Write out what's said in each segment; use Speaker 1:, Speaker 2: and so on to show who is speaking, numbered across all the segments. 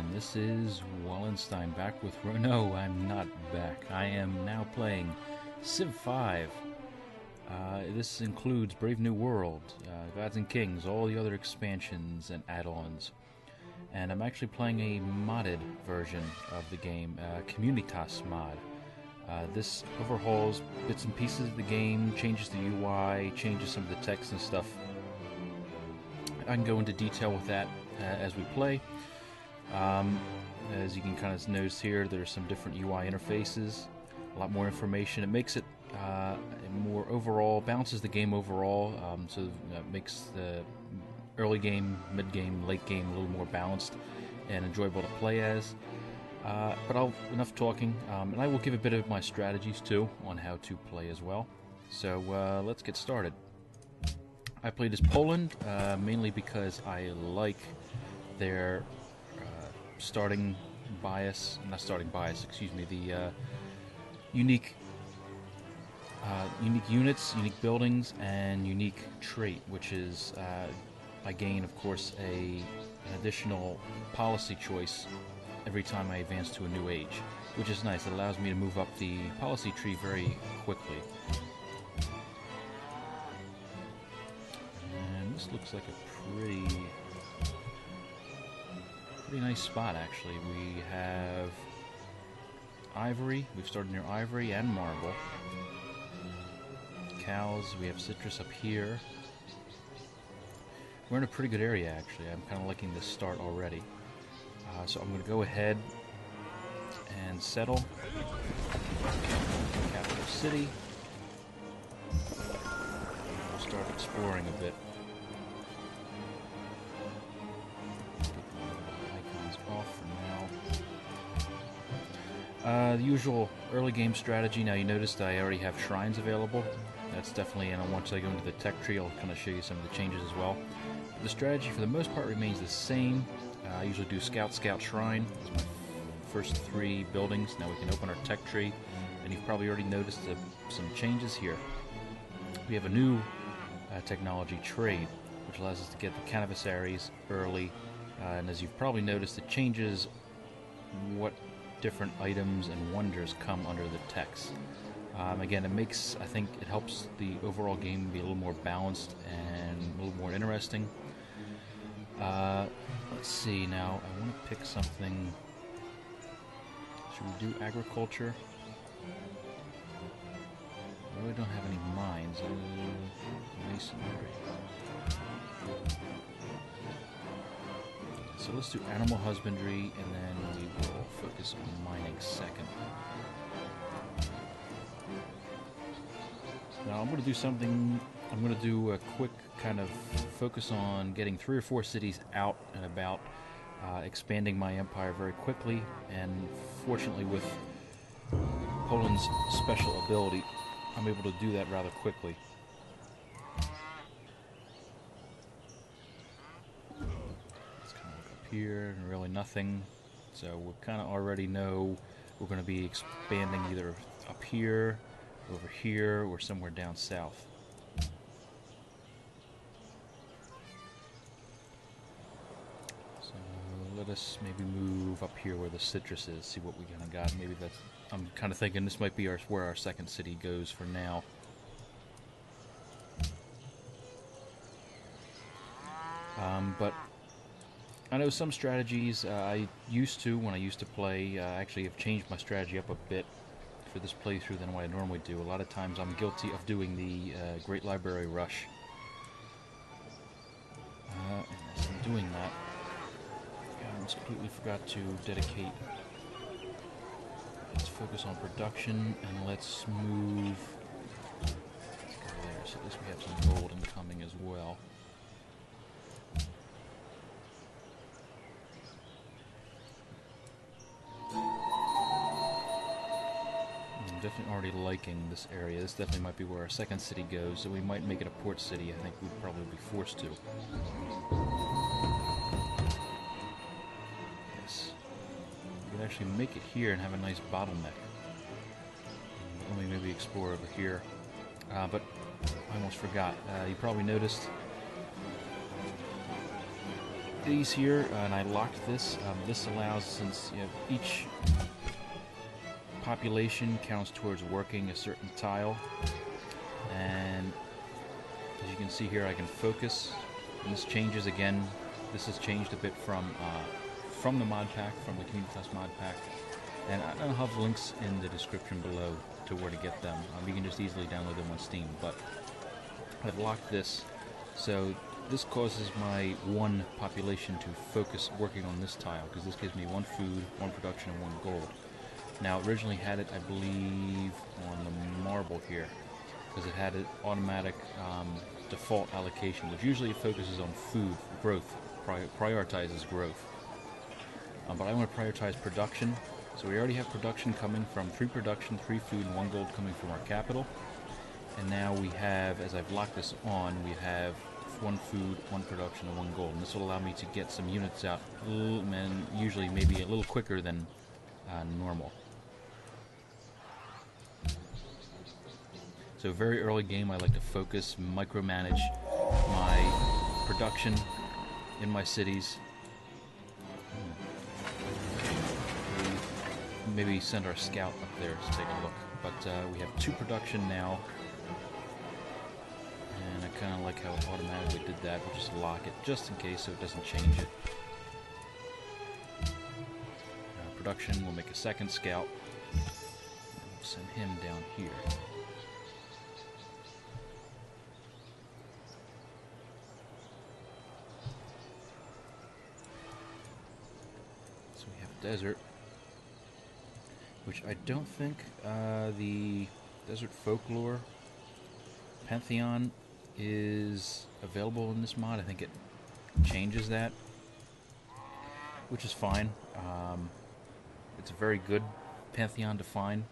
Speaker 1: gentlemen, this is Wallenstein back with No, I'm not back. I am now playing Civ 5. This includes Brave New World, Gods and Kings, all the other expansions and add-ons. And I'm actually playing a modded version of the game, Communitas Mod. This overhauls bits and pieces of the game, changes the UI, changes some of the text and stuff. I can go into detail with that as we play. As you can kind of notice here, there's some different UI interfaces, a lot more information. It makes it more overall, balances the game overall, so it makes the early game, mid game, late game a little more balanced and enjoyable to play as. But enough talking, and I will give a bit of my strategies too on how to play as well. So let's get started. I played as Poland mainly because I like their starting bias, excuse me, the unique units, unique buildings, and unique trait, which is I gain, of course, an additional policy choice every time I advance to a new age, which is nice. It allows me to move up the policy tree very quickly. And this looks like a pretty nice spot, actually. We have ivory. We've started near ivory and marble. Cows. We have citrus up here. We're in a pretty good area, actually. I'm kind of liking this start already. So I'm going to go ahead and settle. Capital city. We'll start exploring a bit. Off for now. The usual early game strategy. Now you noticed I already have shrines available. That's definitely, and once I go into the tech tree, I'll kind of show you some of the changes as well. The strategy for the most part remains the same. I usually do scout, shrine. That's my first 3 buildings. Now we can open our tech tree, and you've probably already noticed some changes here. We have a new technology trade, which allows us to get the canvasaries early. And as you've probably noticed, it changes what different items and wonders come under the text. Again, I think it helps the overall game be a little more balanced and a little more interesting. Let's see now, I want to pick something. Should we do agriculture? I really don't have any mines. Masonry. So let's do animal husbandry, and then we will focus on mining second. Now I'm going to do something, I'm going to do a quick kind of focus on getting 3 or 4 cities out and about, expanding my empire very quickly, and fortunately with Poland's special ability, I'm able to do that rather quickly. Here and really nothing, so we kind of already know we're going to be expanding either up here, over here, or somewhere down south. So let us maybe move up here where the citrus is, see what we kind of got. Maybe that's, I'm kind of thinking this might be where our second city goes for now. But I know some strategies I used to, when I used to play, actually have changed my strategy up a bit for this playthrough than what I normally do. A lot of times I'm guilty of doing the Great Library Rush. And as I'm doing that, I almost completely forgot to dedicate. Let's focus on production, and let's move. Let's go there, so at least we have some gold incoming as well. Definitely already liking this area. This definitely might be where our second city goes, so we might make it a port city. I think we'd probably be forced to. Yes. We could actually make it here and have a nice bottleneck. Let me maybe explore over here. But I almost forgot. You probably noticed these here, and I locked this. This allows, since each population counts towards working a certain tile, and as you can see here, I can focus, and this changes again. This has changed a bit from the mod pack, from the Communitas Mod pack, and I'll have links in the description below to where to get them. You can just easily download them on Steam, but I've locked this, so this causes my one population to focus working on this tile, because this gives me 1 food, 1 production, and 1 gold. Now, originally had it, I believe, on the marble here, because it had an automatic default allocation, which usually focuses on food growth, prioritizes growth. But I want to prioritize production, so we already have production coming from 3 production, 3 food, and 1 gold coming from our capital. And now we have, as I've locked this on, we have 1 food, 1 production, and 1 gold. And this will allow me to get some units out, and usually maybe a little quicker than normal. So very early game, I like to focus, micromanage my production in my cities. Maybe send our scout up there to take a look. But we have 2 production now. And I kind of like how it automatically did that. We'll just lock it just in case so it doesn't change it. Production, we'll make a 2nd scout. We'll send him down here. So we have desert, which I don't think the desert folklore pantheon is available in this mod. I think it changes that, which is fine. It's a very good pantheon to find.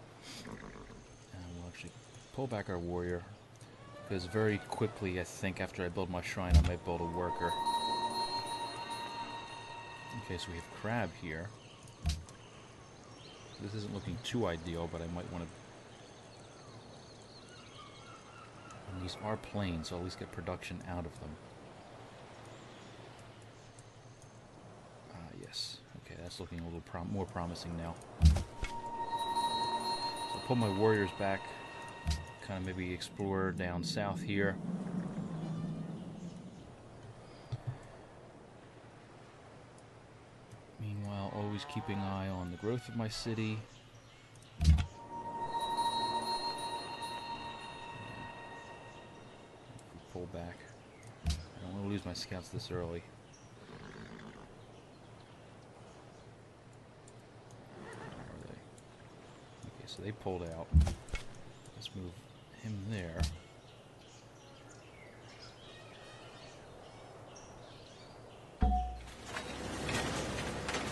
Speaker 1: We'll actually pull back our warrior, because very quickly, I think, after I build my shrine, I might build a worker. Okay, so we have crab here. This isn't looking too ideal, but I might want to... And these are plain, so I'll at least get production out of them. Yes. Okay, that's looking a little more promising now. So I'll pull my warriors back, kind of maybe explore down south here. Meanwhile, always keeping an eye on the growth of my city. Pull back. I don't want to lose my scouts this early. So they pulled out. Let's move him there.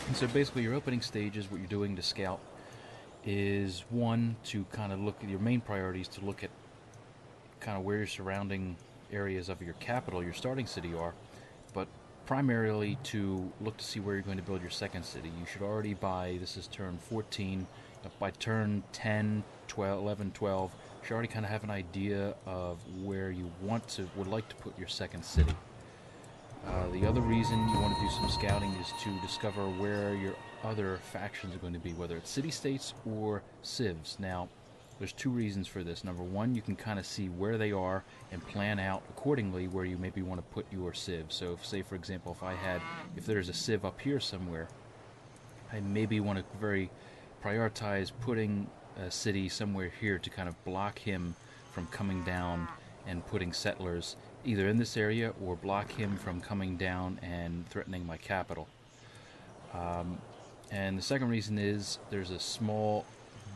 Speaker 1: And so basically your opening stages, what you're doing to scout is, one, to kind of look at your main priorities, to look at kind of where your surrounding areas of your capital, your starting city are, but primarily to look to see where you're going to build your 2nd city. You should already by, this is turn 14, by turn 10, 12, 11, 12, you should already kind of have an idea of where you would like to put your 2nd city. The other reason you want to do some scouting is to discover where your other factions are going to be, whether it's city-states or civs. Now, there's 2 reasons for this. Number 1, you can kind of see where they are and plan out accordingly where you maybe want to put your civ. So, if, say for example, if there's a civ up here somewhere, I maybe want to prioritize putting a city somewhere here to kind of block him from coming down and putting settlers either in this area, or block him from coming down and threatening my capital. And the second reason is there's a small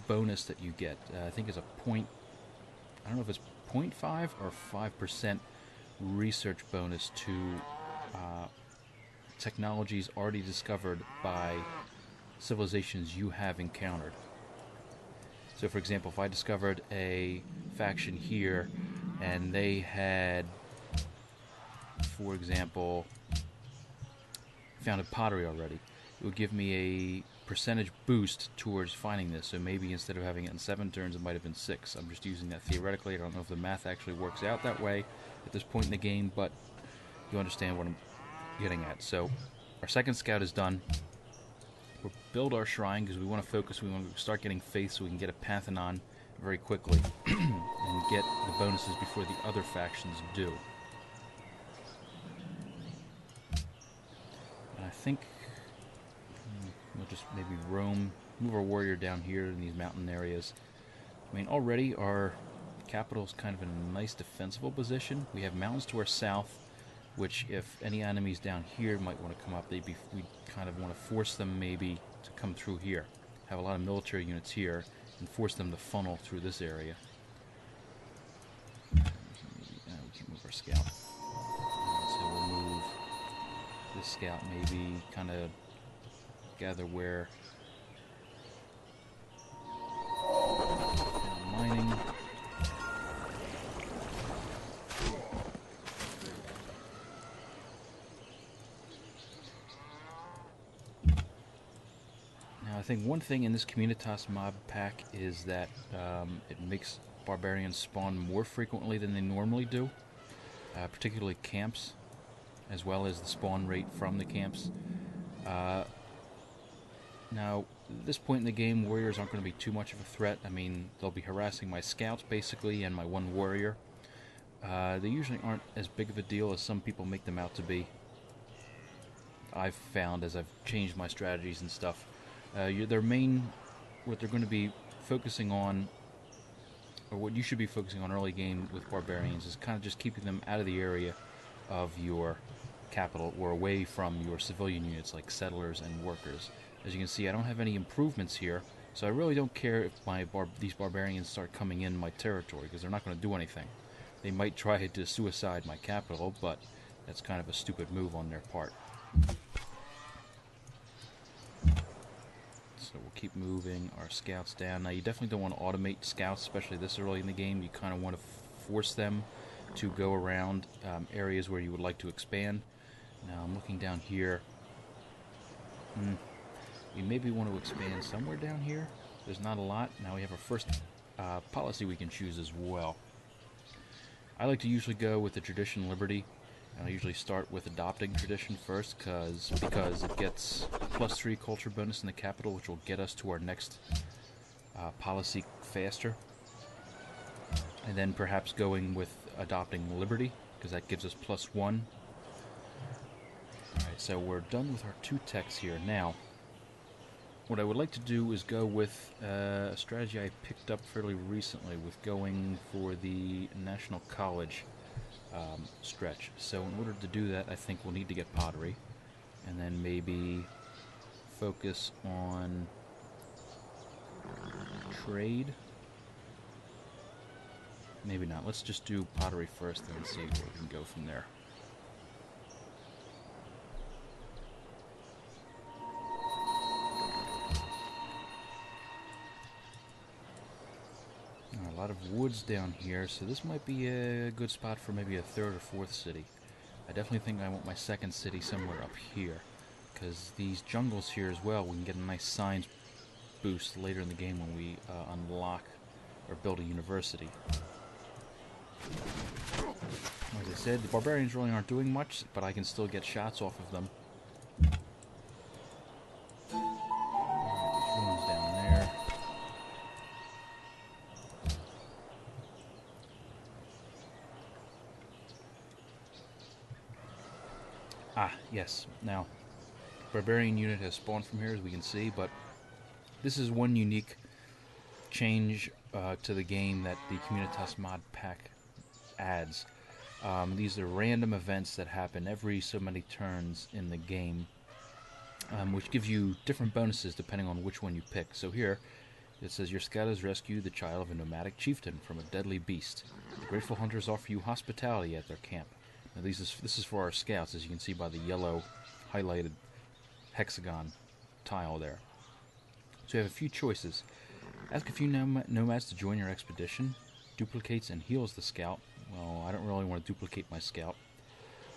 Speaker 1: bonus that you get. I think it's a point, I don't know if it's 0.5 or 5% research bonus to technologies already discovered by civilizations you have encountered. So for example, if I discovered a faction here and they had, for example, founded pottery already, it would give me a percentage boost towards finding this. So maybe instead of having it in 7 turns, it might have been 6. I'm just using that theoretically. I don't know if the math actually works out that way at this point in the game, but you understand what I'm getting at. So our second scout is done. We'll build our shrine because we want to focus. We want to start getting faith so we can get a Pantheon very quickly and get the bonuses before the other factions do. And I think we'll just maybe move our warrior down here in these mountain areas. I mean, already our capital is kind of in a nice defensible position. We have mountains to our south, which if any enemies down here might want to come up, we'd kind of want to force them maybe to come through here. Have a lot of military units here and force them to funnel through this area. We can't move our scout. So we'll move this scout maybe kind of gather where mining. I think one thing in this Communitas Mod pack is that it makes barbarians spawn more frequently than they normally do, particularly camps, as well as the spawn rate from the camps. Now, at this point in the game, warriors aren't going to be too much of a threat. I mean, they'll be harassing my scouts, basically, and my one warrior. They usually aren't as big of a deal as some people make them out to be. I've found as I've changed my strategies and stuff. What they're going to be focusing on, or what you should be focusing on early game with barbarians, is kind of just keeping them out of the area of your capital or away from your civilian units like settlers and workers. As you can see, I don't have any improvements here, so I really don't care if these barbarians start coming in my territory, because they're not going to do anything. They might try to suicide my capital, but that's kind of a stupid move on their part. So we'll keep moving our scouts down. Now, you definitely don't want to automate scouts, especially this early in the game. You kind of want to force them to go around areas where you would like to expand. Now, I'm looking down here. We maybe want to expand somewhere down here. There's not a lot. Now we have our first policy we can choose as well. I like to usually go with the tradition liberty. And I usually start with adopting tradition first because it gets +3 culture bonus in the capital, which will get us to our next policy faster. And then perhaps going with adopting liberty, because that gives us +1. Alright, so we're done with our 2 techs here. Now, what I would like to do is go with a strategy I picked up fairly recently with going for the National College stretch. So in order to do that, I think we'll need to get pottery, and then maybe focus on trade. Maybe not. Let's just do pottery first and see where we can go from there. A lot of woods down here, so this might be a good spot for maybe a 3rd or 4th city. I definitely think I want my 2nd city somewhere up here, because these jungles here as well, we can get a nice science boost later in the game when we unlock or build a university. As I said, the barbarians really aren't doing much, but I can still get shots off of them. Ruins down there. Ah, yes. Now, barbarian unit has spawned from here, as we can see, but this is one unique change to the game that the Communitas Mod pack adds. These are random events that happen every so many turns in the game, which gives you different bonuses depending on which one you pick. So here, it says, your scout has rescued the child of a nomadic chieftain from a deadly beast. The grateful hunters offer you hospitality at their camp. Now this is for our scouts, as you can see by the yellow highlighted hexagon tile there. So you have a few choices. Ask a few nomads to join your expedition. Duplicates and heals the scout. Well, I don't really want to duplicate my scout.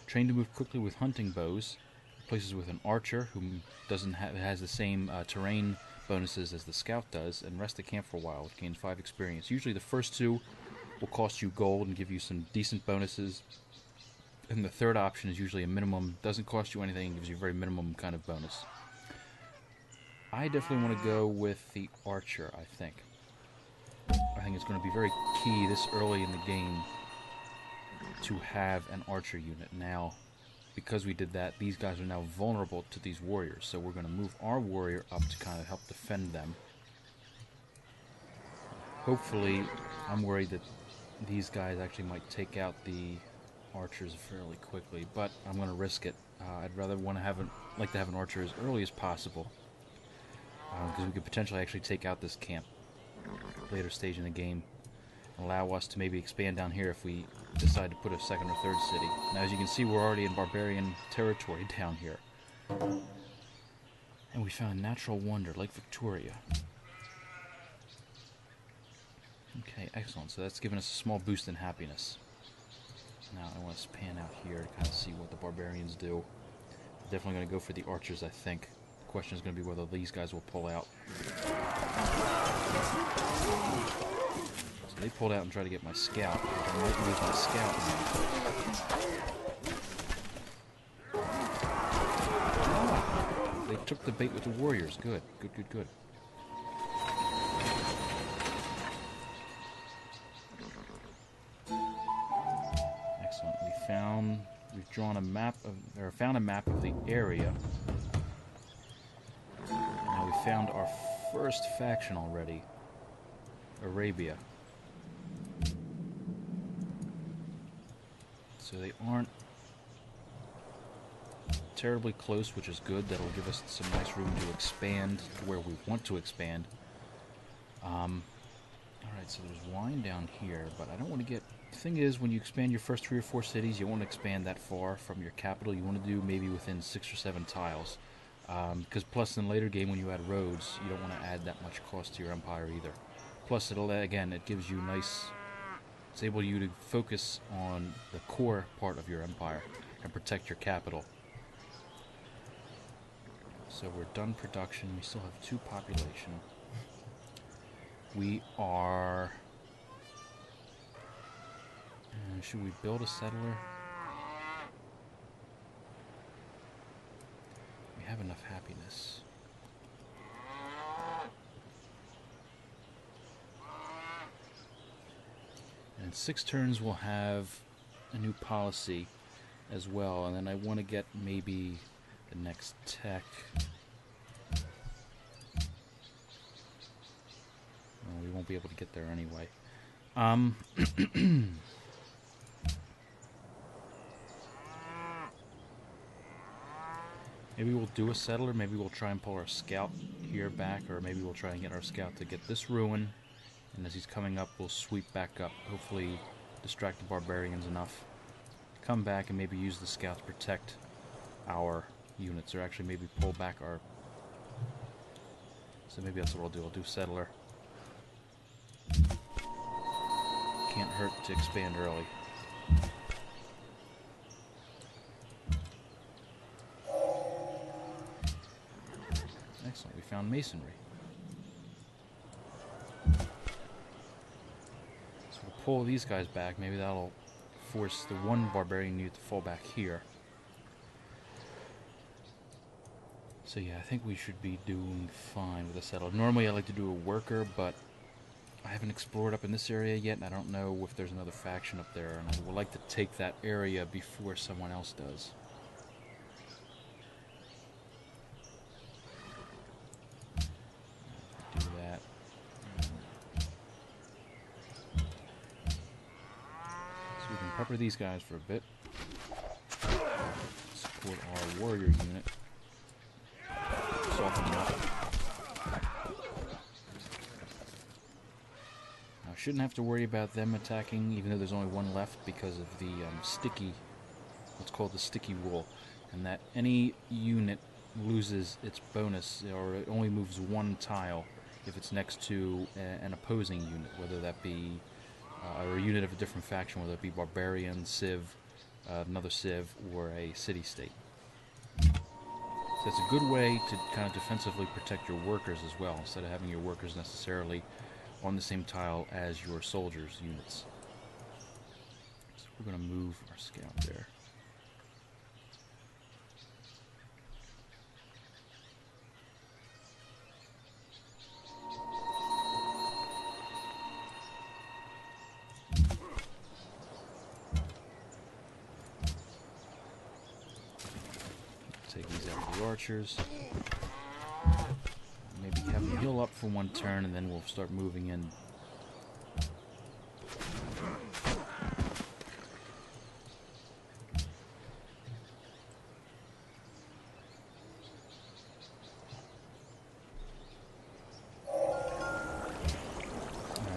Speaker 1: Train to move quickly with hunting bows. Replaces with an archer who has the same terrain bonuses as the scout does, and rest the camp for a while, which gains 5 experience. Usually the first 2 will cost you gold and give you some decent bonuses. And the third option is usually a minimum, doesn't cost you anything, gives you a very minimum kind of bonus. I definitely want to go with the archer, I think. I think it's going to be very key this early in the game to have an archer unit. Now, because we did that, these guys are now vulnerable to these warriors, so we're going to move our warrior up to kind of help defend them. Hopefully, I'm worried that these guys actually might take out the archers fairly quickly, but I'm going to risk it. I'd rather like to have an archer as early as possible, because we could potentially actually take out this camp later stage in the game, and allow us to maybe expand down here if we decide to put a second or third city. Now, as you can see, we're already in barbarian territory down here, and we found a natural wonder, Lake Victoria. Okay, excellent. So that's given us a small boost in happiness. Now I want to pan out here to kind of see what the barbarians do. Definitely going to go for the archers, I think. The question is going to be whether these guys will pull out. So they pulled out and tried to get my scout. I might lose my scout now. They took the bait with the warriors. Good, good, good, good. We've drawn a map of, or found a map of the area. Now we found our first faction already, Arabia. So they aren't terribly close, which is good. That'll give us some nice room to expand to where we want to expand. Alright, so there's wine down here, but I don't want to get... The thing is, when you expand your first 3 or 4 cities, you won't expand that far from your capital. You want to do maybe within 6 or 7 tiles. Because plus in later game when you add roads, you don't want to add that much cost to your empire either. Plus, it gives you nice... It's able you to focus on the core part of your empire and protect your capital. So we're done production. We still have 2 population. We are... should we build a settler? We have enough happiness. And in 6 turns we'll have a new policy as well. And then I want to get maybe the next tech. Well, we won't be able to get there anyway. Maybe we'll do a settler, maybe we'll try and pull our scout here back, or maybe we'll try and get our scout to get this ruin, and as he's coming up, we'll sweep back up, hopefully distract the barbarians enough. Come back and maybe use the scout to protect our units, or actually maybe pull back our... So maybe that's what I'll do, I'll do settler. Can't hurt to expand early. Excellent, we found masonry. So we'll pull these guys back, maybe that'll force the one barbarian unit to fall back here. So yeah, I think we should be doing fine with a settler. Normally I like to do a worker, but I haven't explored up in this area yet, and I don't know if there's another faction up there, and I would like to take that area before someone else does. Do that. So we can pepper these guys for a bit. Support our warrior unit. Soften them up. Shouldn't have to worry about them attacking, even though there's only one left, because of the sticky, what's called the sticky rule, and that any unit loses its bonus, or it only moves 1 tile if it's next to an opposing unit, whether that be or a unit of a different faction, whether it be barbarian, civ, another civ, or a city-state. So it's a good way to kind of defensively protect your workers as well, instead of having your workers necessarily on the same tile as your soldiers' units. So we're going to move our scout there. take these out of the archers. Maybe have them heal up for one turn, and then we'll start moving in.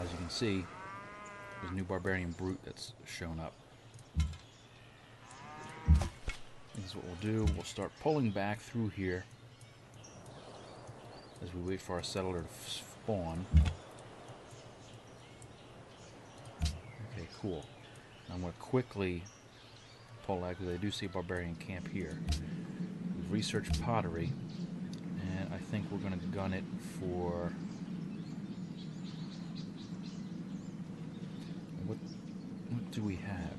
Speaker 1: As you can see, there's a new barbarian brute that's shown up. This is what we'll do. We'll start pulling back through here as we wait for our settler to spawn. Okay, cool. I'm going to quickly pull out because I do see a barbarian camp here. We've researched pottery, and I think we're going to gun it for... What do we have?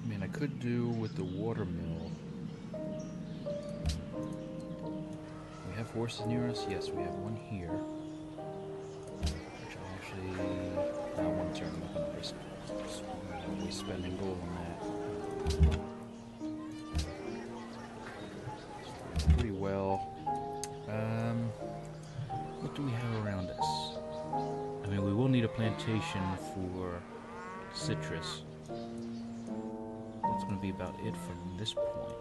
Speaker 1: I mean, I could do with the water mill. We have horses near us? Yes, we have one here. Which I actually... Not one turn, I'm not going to risk spending gold on that. Pretty well. What do we have around us? I mean, we will need a plantation for citrus. That's going to be about it from this point.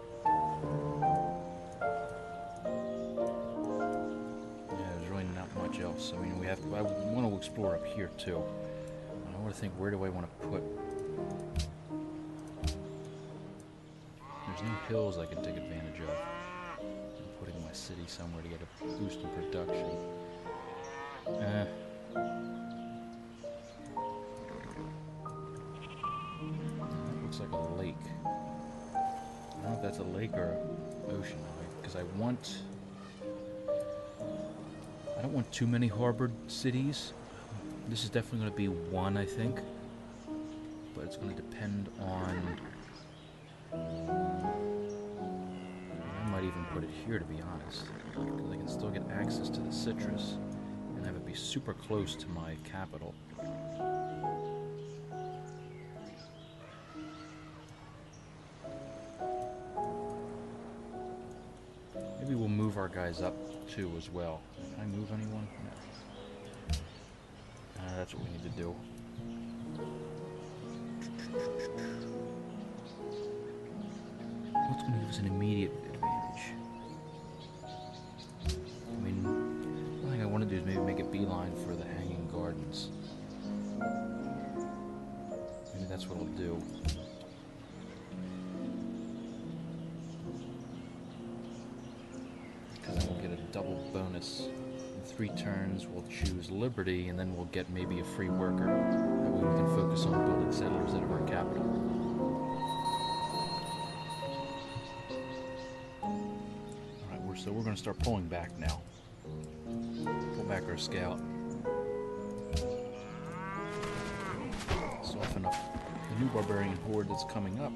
Speaker 1: Yeah, there's really not much else. I mean, I want to explore up here too. I want to think, where do I want to put? There's no hills I can take advantage of. I'm putting my city somewhere to get a boost in production. That looks like a lake. I don't know if that's a lake or an ocean, because I don't want too many harbored cities. This is definitely going to be one, I think, but it's going to depend on... I might even put it here, to be honest, because I can still get access to the citrus and have it be super close to my capital. Maybe we'll move our guys up too as well. Can I move anyone? No. That's what we need to do. What's going to give us an immediate advantage? I mean, one thing I want to do is maybe make a beeline for the hanging gardens. Maybe that's what I'll do. Because then we'll get a double bonus. In 3 turns, we'll choose Liberty, and then we'll get maybe a free worker. That way we can focus on building settlers out of our capital. Alright, so we're going to start pulling back now. Pull back our scout. Soften up the new barbarian horde that's coming up.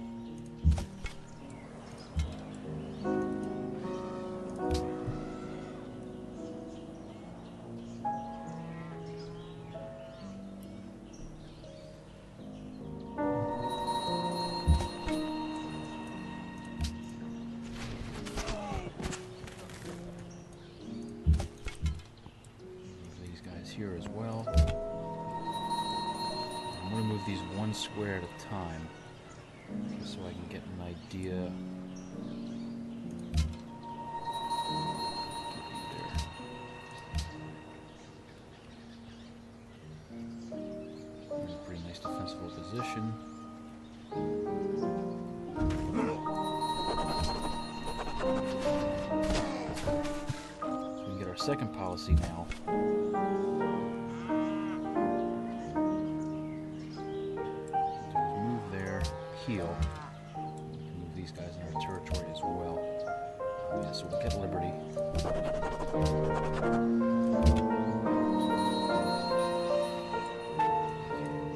Speaker 1: Here as well. I'm going to move these one square at a time, just so I can get an idea. Get pretty nice defensible position. So we can get our second policy now. Heal. We can move these guys in our territory as well. Yeah, so we'll get Liberty. We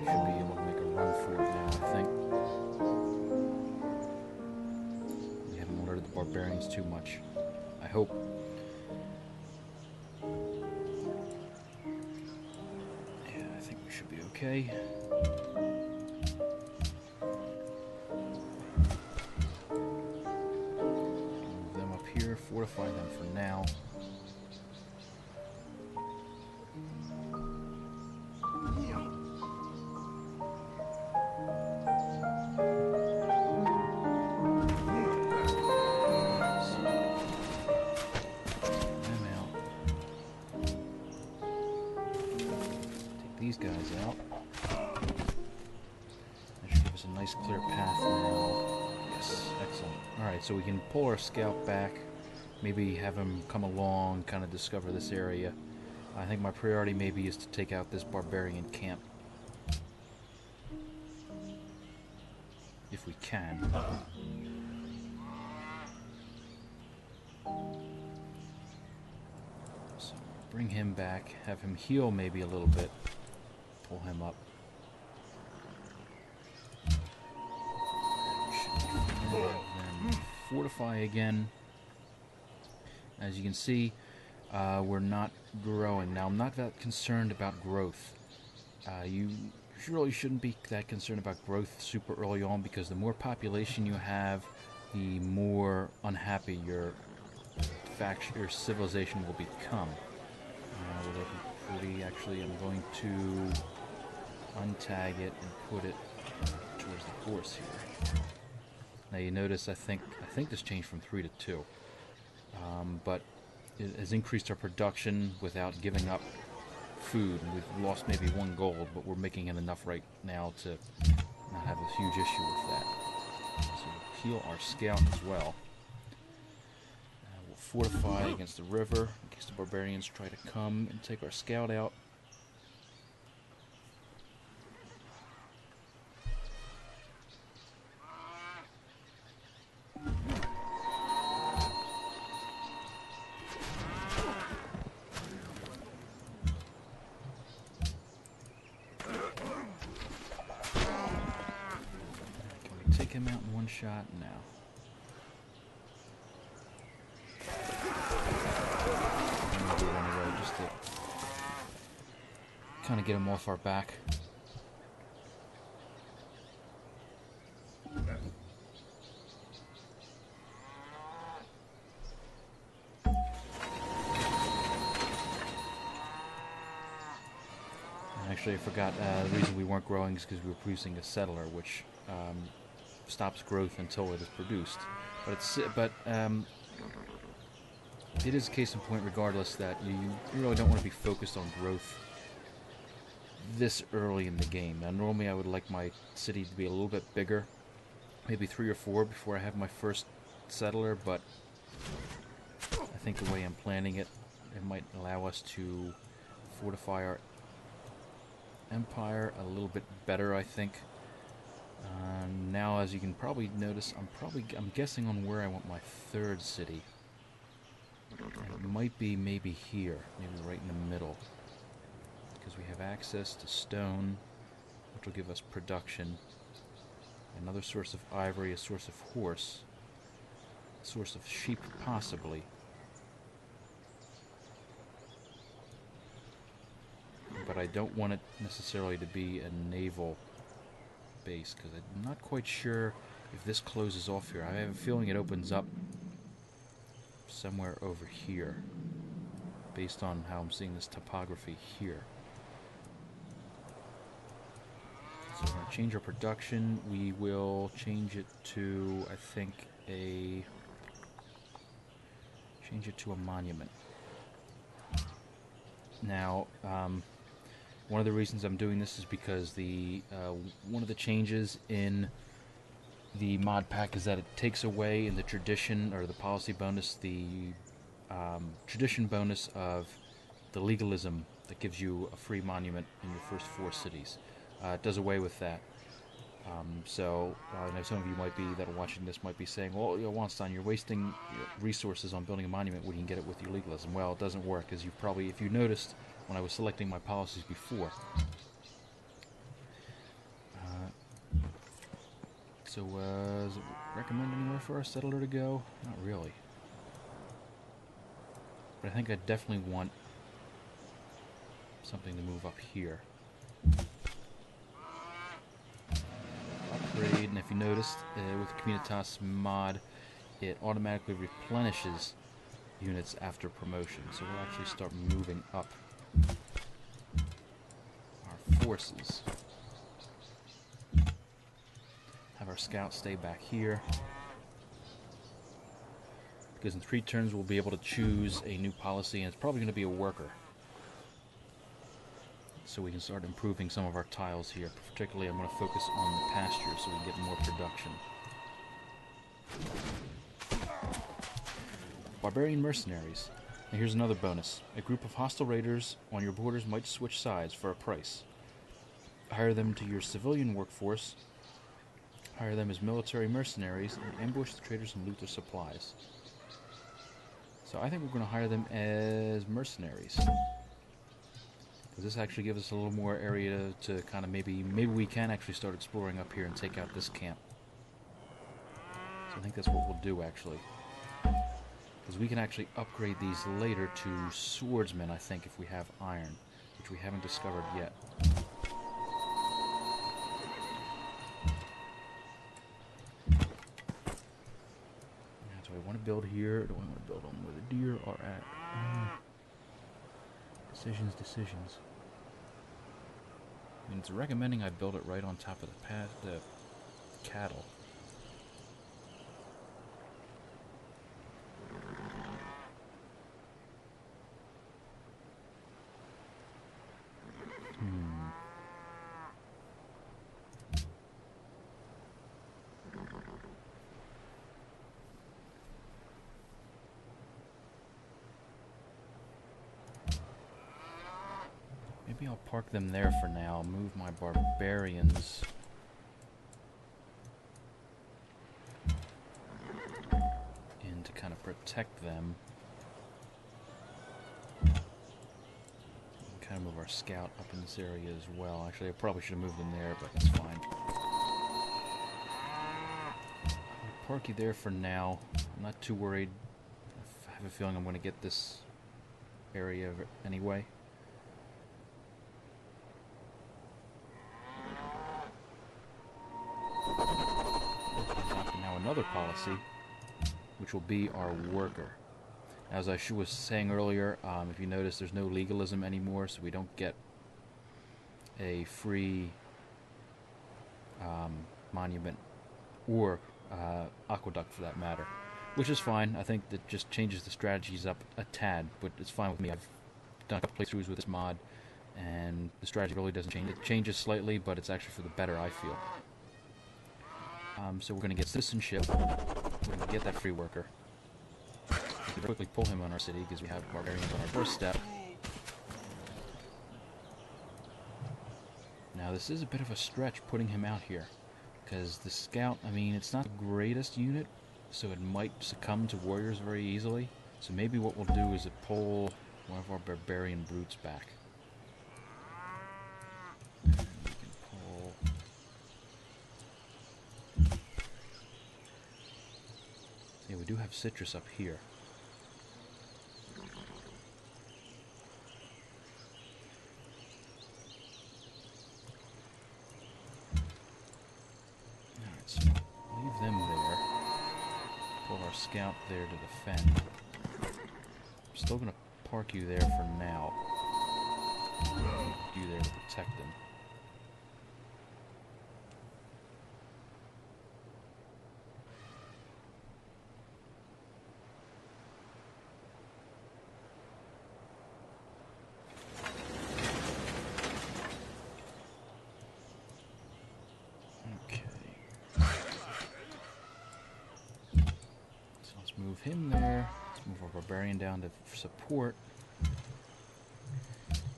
Speaker 1: should be able to make a run for it now, I think. We haven't alerted the barbarians too much. I hope. Yeah. okay. Move them up here, fortify them for now. These guys out. That should give us a nice clear path now. Yes, excellent. Alright, so we can pull our scout back, maybe have him come along, kind of discover this area. I think my priority maybe is to take out this barbarian camp. If we can. So bring him back, have him heal maybe a little bit. Pull him up. Then fortify again. As you can see, we're not growing. Now, I'm not that concerned about growth. You really shouldn't be that concerned about growth super early on, because the more population you have, the more unhappy your faction, your civilization will become. Actually, I'm going to untag it and put it towards the horse here. Now you notice I think this changed from 3 to 2, but it has increased our production without giving up food. And we've lost maybe 1 gold, but we're making it enough right now to not have a huge issue with that. So we'll heal our scout as well. We'll fortify against the river in case the barbarians try to come and take our scout out. Take him out in 1 shot now. Anyway, just to kind of get him off our back. Actually, I forgot, the reason we weren't growing is because we were producing a settler, which stops growth until it is produced. But it is a case in point, regardless, that you really don't want to be focused on growth this early in the game. Now, normally I would like my city to be a little bit bigger, maybe 3 or 4 before I have my first settler, but I think the way I'm planning it, it might allow us to fortify our empire a little bit better, I think. Now, as you can probably notice, I'm guessing on where I want my 3rd city. And it might be maybe here, maybe right in the middle, because we have access to stone, which will give us production, another source of ivory, a source of horse, a source of sheep possibly. But I don't want it necessarily to be a naval base, because I'm not quite sure if this closes off here. I have a feeling it opens up somewhere over here, based on how I'm seeing this topography here. So we're going to change our production. We will change it to, I think, change it to a monument. Now, one of the reasons I'm doing this is because one of the changes in the mod pack is that it takes away in the tradition, or the policy bonus, the tradition bonus of the legalism that gives you a free monument in your first 4 cities. It does away with that. So I know some of you that are watching this might be saying, well, Wanstein, you're wasting resources on building a monument when you can get it with your legalism. Well, it doesn't work, as if you noticed when I was selecting my policies before. So, does it recommend anywhere for our settler to go? Not really. But I think I definitely want something to move up here. upgrade, and if you noticed, with Communitas Mod, it automatically replenishes units after promotion. So we'll actually start moving up our forces. Have our scouts stay back here, because in 3 turns we'll be able to choose a new policy, and it's probably going to be a worker. So we can start improving some of our tiles here. Particularly, I'm going to focus on the pasture so we can get more production. Barbarian mercenaries. Now here's another bonus. A group of hostile raiders on your borders might switch sides for a price. Hire them to your civilian workforce. Hire them as military mercenaries and ambush the traders and loot their supplies. So I think we're going to hire them as mercenaries. This actually gives us a little more area to kind of maybe we can actually start exploring up here and take out this camp. So I think that's what we'll do actually. Because we can actually upgrade these later to swordsmen, I think, if we have iron, which we haven't discovered yet. Now, do I want to build here, or do I want to build on where the deer are at? Decisions. I mean, it's recommending I build it right on top of the cattle. Maybe I'll park them there for now, move my barbarians in to kind of protect them. And kind of move our scout up in this area as well. Actually, I probably should have moved them there, but that's fine. I'll park you there for now. I'm not too worried. I have a feeling I'm going to get this area anyway. Another policy, which will be our worker. As I was saying earlier, if you notice, there's no legalism anymore, so we don't get a free monument or aqueduct for that matter, which is fine. I think that just changes the strategies up a tad, but it's fine with me. I've done a couple playthroughs with this mod, and the strategy really doesn't change. It changes slightly, but it's actually for the better, I feel. So we're going to get citizenship. We're going to get that free worker. We can quickly pull him on our city because we have barbarians on our first step. Now this is a bit of a stretch putting him out here, because the scout, I mean, it's not the greatest unit, so it might succumb to warriors very easily. So maybe what we'll do is pull one of our barbarian brutes back. Yeah, we do have citrus up here. Alright, so leave them there. Pull our scout there to defend. I'm still going to park you there for now. You there to protect them. Move him there. Let's move our barbarian down to support.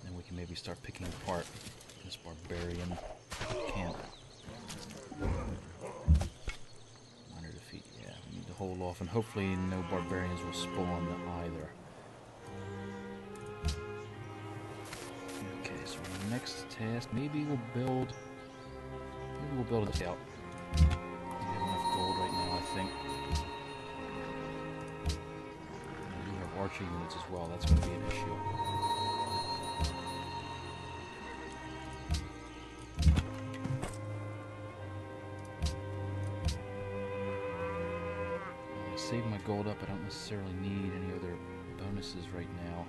Speaker 1: Then we can maybe start picking apart this barbarian camp. Minor defeat. Yeah, we need to hold off, and hopefully no barbarians will spawn either. Okay, so our next task, maybe we'll build a scout. We have enough gold right now, I think. Archer units as well, that's going to be an issue. my gold up. I don't necessarily need any other bonuses right now.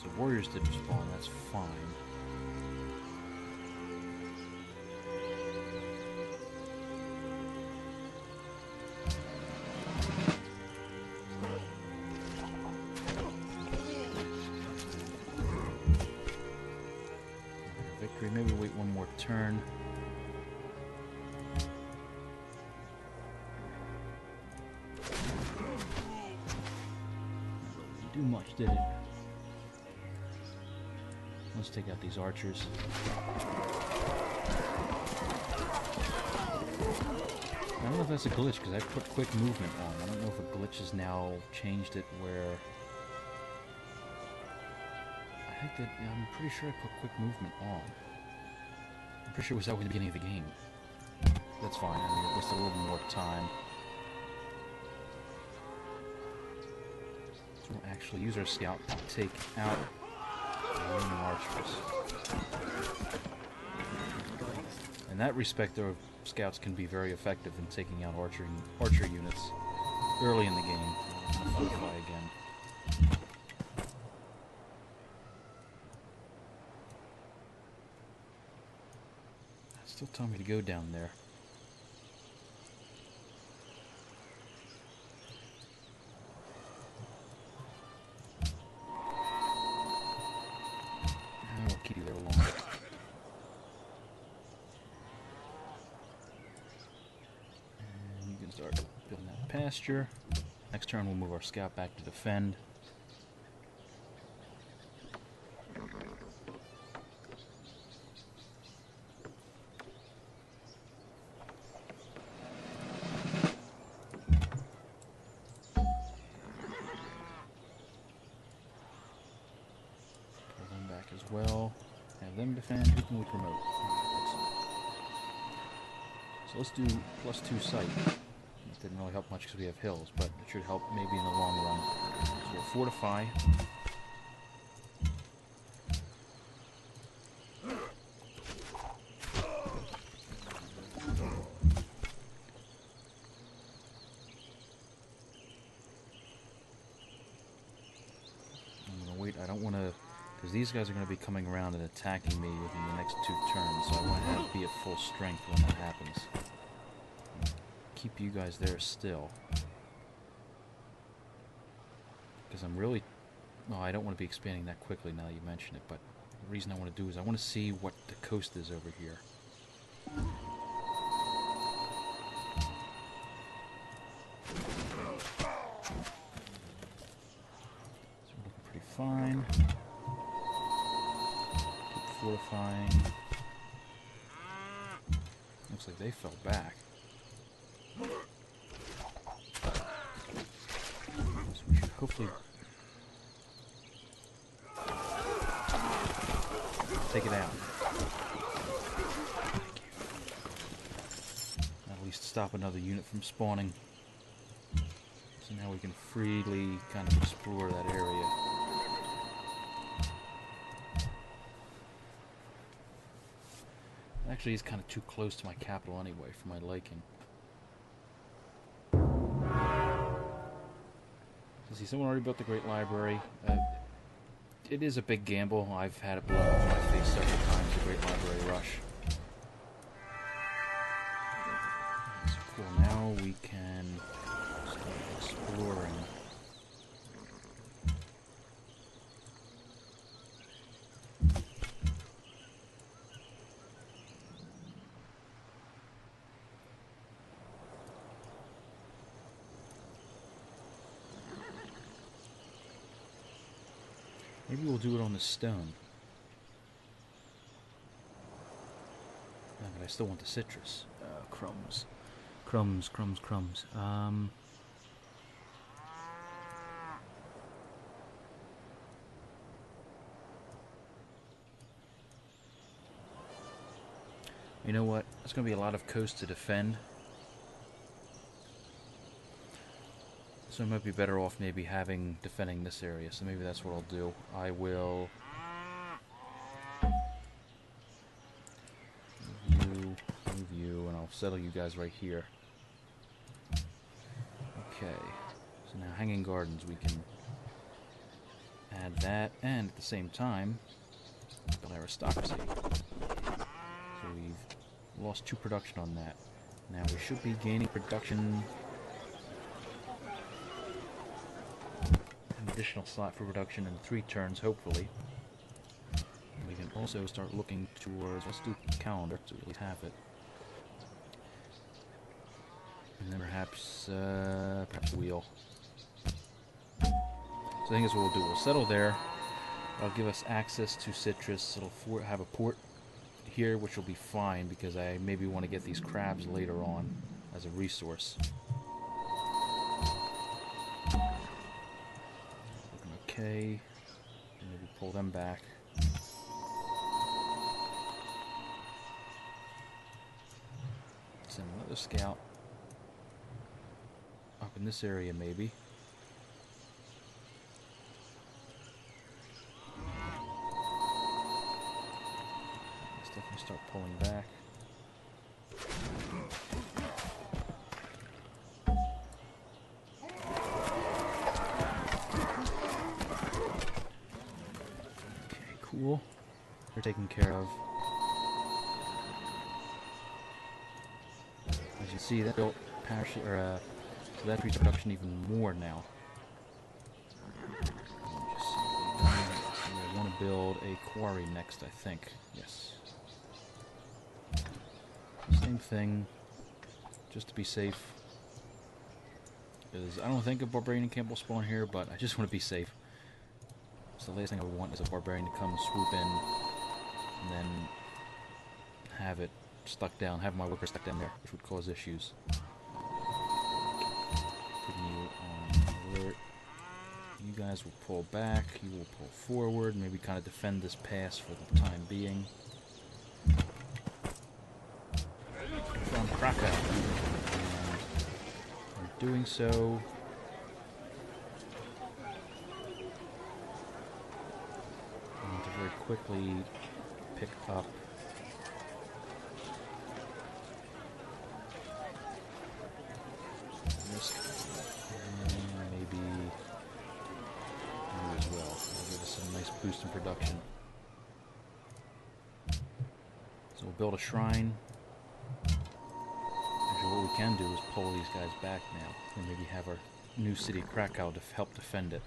Speaker 1: So warriors did respawn, that's fine. Victory, maybe wait one more turn. Didn't do much, did it? Let's take out these archers. I don't know if that's a glitch, because I put quick movement on. I don't know if a glitch has now changed it where... I think that... I'm pretty sure I put quick movement on. I'm pretty sure it was that way at the beginning of the game. That's fine, I mean, just a little more time. So we'll actually use our scout to take out the Roman archers. In that respect, though, scouts can be very effective in taking out archer units early in the game. I'm gonna fortify again. Still telling me to go down there. And we'll keep you there longer. And you can start building that pasture. Next turn we'll move our scout back to defend. Well, have them defend. Who can we promote? So let's do +2 sight. It didn't really help much because we have hills, but it should help maybe in the long run. So we'll fortify. I'm gonna wait. I don't want to. Because these guys are going to be coming around and attacking me within the next 2 turns, so I want to be at full strength when that happens. Keep you guys there still. Because I'm really... Well, I don't want to be expanding that quickly now that you mention it, but the reason I want to do is I want to see what the coast is over here. So we're looking pretty fine. Fortifying. Looks like they fell back. So we should hopefully take it out. At least stop another unit from spawning. So now we can freely kind of explore that area. Actually, it's kind of too close to my capital anyway, for my liking. See, someone already built the Great Library. It is a big gamble. I've had it blown up in my face several times, the Great Library rush. So cool, now we can start exploring. Maybe we'll do it on the stone. No, but I still want the citrus. Crumbs. Crumbs, crumbs, crumbs. You know what? There's going to be a lot of coast to defend. So I might be better off maybe defending this area. So maybe that's what I'll do. I will move you, and I'll settle you guys right here. Okay. So now hanging gardens, we can add that, and at the same time, build aristocracy. So we've lost 2 production on that. Now we should be gaining production. An additional slot for production in 3 turns, hopefully. We can also start looking towards, let's do calendar so we at least have it. And then perhaps wheel. So I think that's what we'll do. We'll settle there. That'll give us access to citrus. It'll have a port here, which will be fine because I maybe want to get these crabs later on as a resource. Looking okay. Maybe pull them back. Send another scout up in this area, maybe. Let's definitely start pulling back. Okay, cool. They're taken care of. As you see, that built parachute, so that increased production even more now. I want to build a quarry next, I think. Yes. Same thing, just to be safe. Because I don't think a barbarian camp will spawn here, but I just want to be safe. So the last thing I want is a barbarian to come swoop in and then have it stuck down, have my workers stuck down there, which would cause issues. Putting you on alert. You guys will pull back, you will pull forward, maybe kind of defend this pass for the time being. From Krakow. And in doing so, I want to very quickly pick up this, and maybe you as well. It'll give us a nice boost in production. So we'll build a shrine. Actually, what we can do is pull these guys back now, and maybe have our new city, Krakow, to help defend it.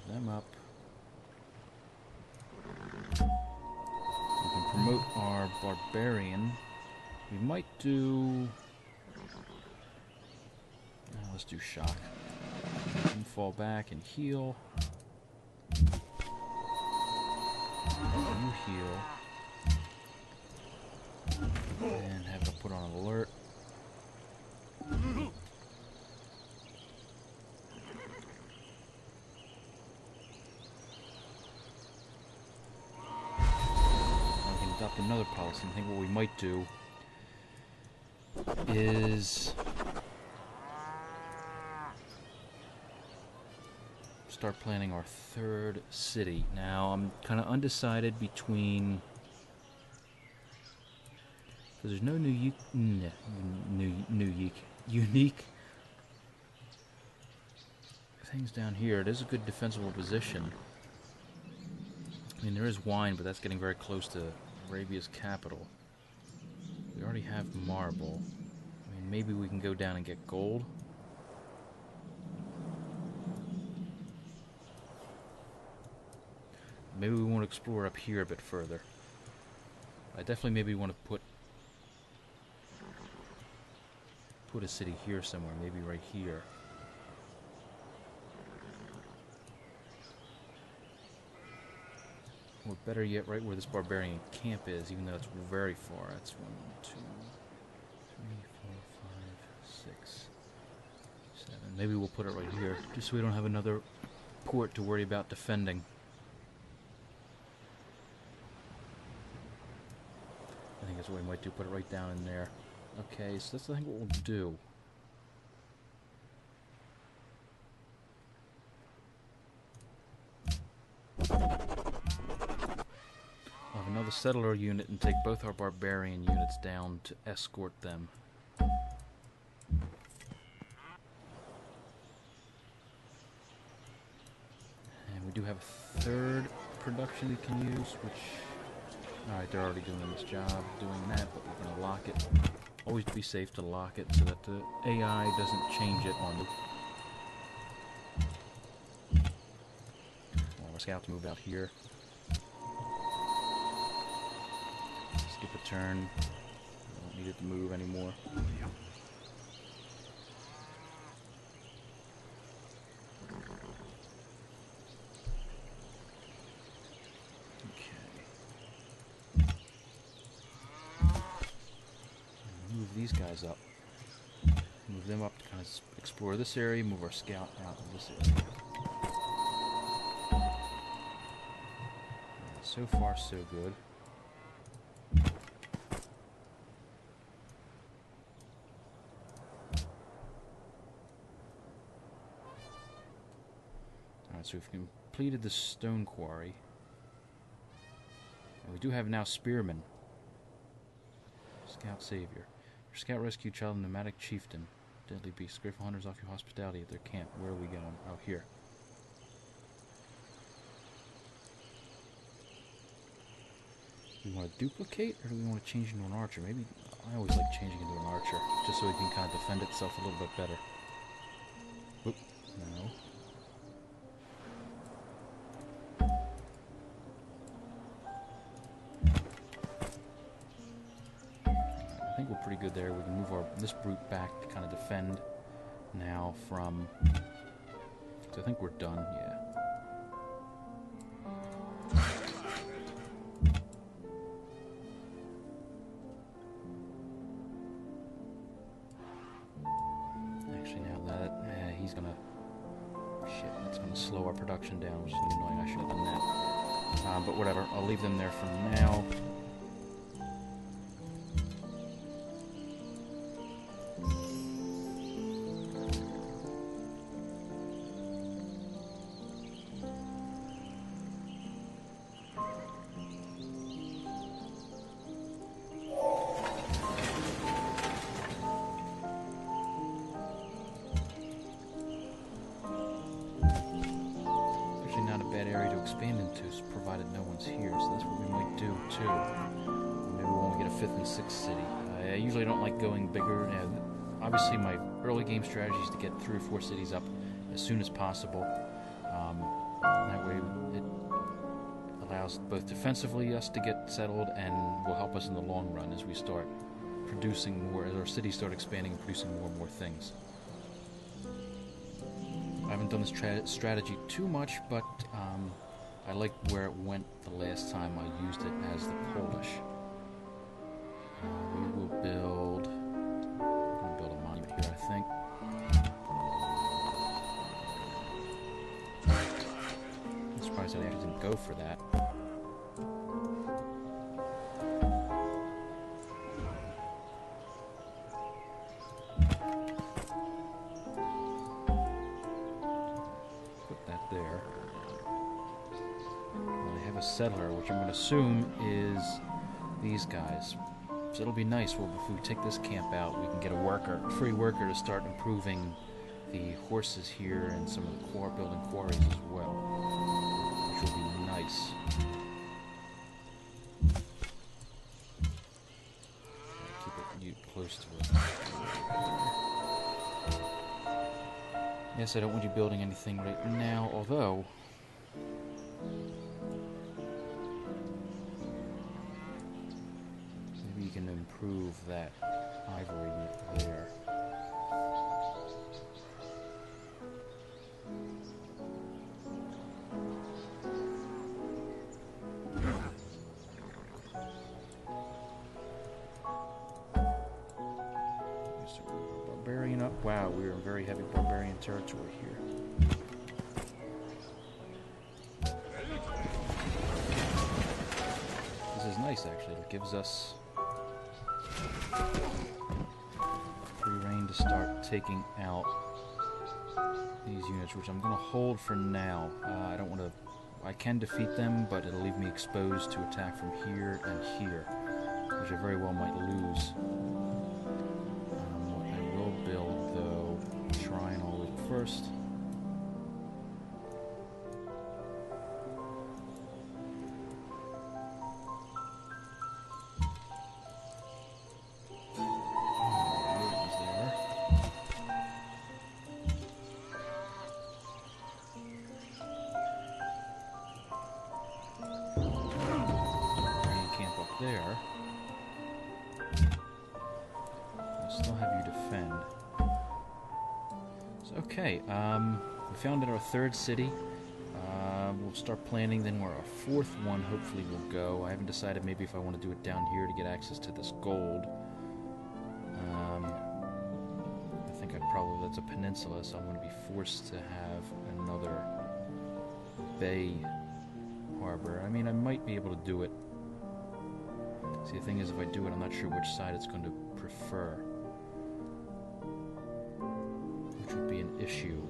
Speaker 1: Them up. We can promote our barbarian. We might do... let's do shock. We can fall back and heal. You heal. And have it put on alert. Adopt another policy. I think what we might do is start planning our 3rd city. Now I'm kind of undecided between, because there's no unique things down here. It is a good defensible position. I mean, there is wine, but that's getting very close to Arabia's capital. We already have marble. I mean, maybe we can go down and get gold. Maybe we want to explore up here a bit further. I definitely maybe want to put a city here somewhere, maybe right here. Or better yet, right where this barbarian camp is, even though it's very far. That's 1, 2, 3, 4, 5, 6, And maybe we'll put it right here, just so we don't have another port to worry about defending. I think that's what we might do, put it right down in there. Okay, so that's I think what we'll do. I'll have another settler unit and take both our barbarian units down to escort them. And we do have a third production we can use, which... Alright, they're already doing this job, doing that, but we're going to lock it. Always be safe to lock it so that the AI doesn't change it on the... Well, our scouts move out here. Skip a turn. Don't need it to move anymore. These guys up. Move them up to kind of explore this area, move our scout out of this area. So far, so good. Alright, so we've completed the stone quarry. And we do have now spearmen. Scout savior. Your scout rescued child and nomadic chieftain. Deadly beast. Grateful hunters offer you hospitality at their camp. Where are we going? Oh, here. Do we want to duplicate, or do we want to change into an archer? Maybe, I always like changing into an archer, just so it can kind of defend itself a little bit better. Oop, no. I think we're pretty good there. We can move this brute back to kind of defend now from... So I think we're done, yeah. Actually, now that... he's gonna... Shit, that's gonna slow our production down, which is annoying. I should have done that. But whatever, I'll leave them there for now. Expand into, provided no one's here, so that's what we might do too. Maybe when we get a 5th and 6th city. I usually don't like going bigger. Obviously, my early game strategy is to get 3 or 4 cities up as soon as possible. That way, it allows both defensively us to get settled and will help us in the long run as we start producing more, as our cities start expanding and producing more and more things. I haven't done this strategy too much, but I like where it went the last time I used it as the Polish. We will build... I'm going to build a monument here, I think. I'm surprised I actually didn't go for that. Put that there. And I have a settler, which I'm going to assume is these guys. So it'll be nice. Well, if we take this camp out, we can get a free worker to start improving the horses here and some of the building quarries as well, which will be nice. Keep it close to it. Yes, I don't want you building anything right now, although maybe you can improve that ivory there. barbarian up. Wow, we're in very heavy barbarian territory here. This is nice, actually. It gives us free reign to start taking out these units, which I'm going to hold for now. I don't want to... I can defeat them, but it'll leave me exposed to attack from here and here, which I very well might lose. What I will build, though, shrine all the way first. There. I still have you defend. So, okay, we found our third city. We'll start planning then where our fourth one hopefully will go. I haven't decided maybe if I want to do it down here to get access to this gold. I think that's a peninsula, so I'm going to be forced to have another bay harbor. I mean, I might be able to do it. See, the thing is, if I do it, I'm not sure which side it's going to prefer, which would be an issue.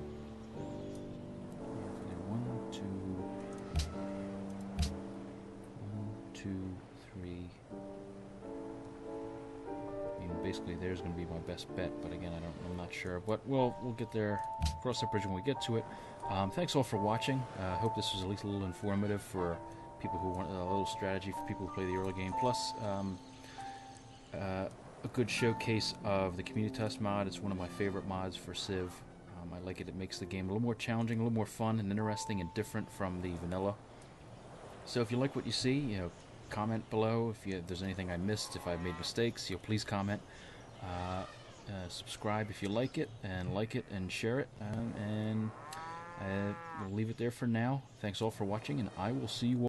Speaker 1: One, two, three. I mean, basically, there's going to be my best bet, but again, I'm not sure. But we'll get there, cross that bridge when we get to it. Thanks all for watching. I hope this was at least a little informative for people who want a little strategy for people who play the early game, plus a good showcase of the Communitas mod. It's one of my favorite mods for Civ. I like it. It makes the game a little more challenging, a little more fun and interesting and different from the vanilla. So if you like what you see, comment below. If there's anything I missed, if I've made mistakes, please comment. Subscribe if you like it and share it. And we'll leave it there for now. Thanks all for watching, and I will see you all.